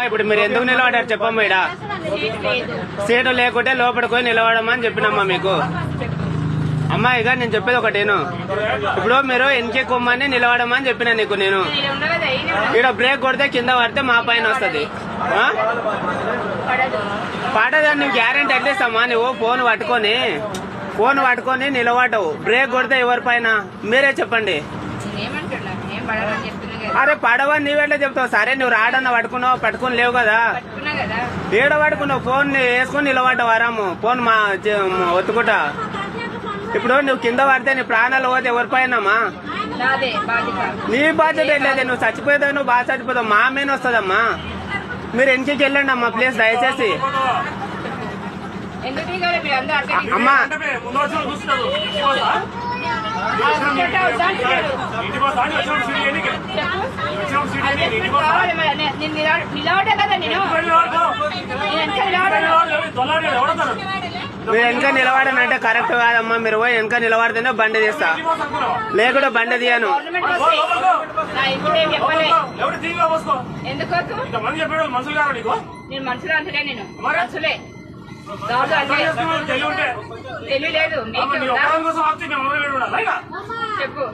ఇప్పుడు మీరు ఎందుకు నిలబడారు చెప్పమ్మా? ఇడ సీటు లేకుంటే లోపలికి పోయి నిలబడమని చెప్పినమ్మా మీకు. అమ్మా ఇక నేను చెప్పేది ఒకటేను, ఇప్పుడు మీరు ఎన్కే కొమ్మని నిలబడమని చెప్పినా నీకు. నేను ఇక్కడ బ్రేక్ కొడితే కింద పడితే మా పైన వస్తుంది. పడదని నువ్వు గ్యారెంటీ ఎట్లేస్తామా? నువ్వు ఫోన్ పట్టుకొని నిలబడవు, బ్రేక్ కొడితే ఎవరి పైన మీరే చెప్పండి. అరే పడవని నీవెట్లా చెప్తావు? సరే నువ్వు రాడన్న పట్టుకుని లేవు కదా, ఏడ పట్టుకున్నావు? ఫోన్ వేసుకొని నిలబడ్డావు ఆరాము, ఫోన్ మా ఒత్తుకుంటా. ఇప్పుడు నువ్వు కింద పడితే నీ ప్రాణాలు పోతే ఎవరి పైనమ్మా? నీ బాధ్యత లేదు. నువ్వు చచ్చిపోతావు, నువ్వు బాగా చచ్చిపోతావు, మా మీద వస్తుందమ్మా. మీరు ఎన్నికి వెళ్ళండి అమ్మా ప్లీజ్ దయచేసి. అమ్మా మీరు వెనక నిలబడనంటే కరెక్ట్ కాదమ్మా. మీరు పోయి వెనక నిలబడితేనే బండి తీస్తా, లేకుండా బండి తీయను. తెలియలేదు చెప్పు.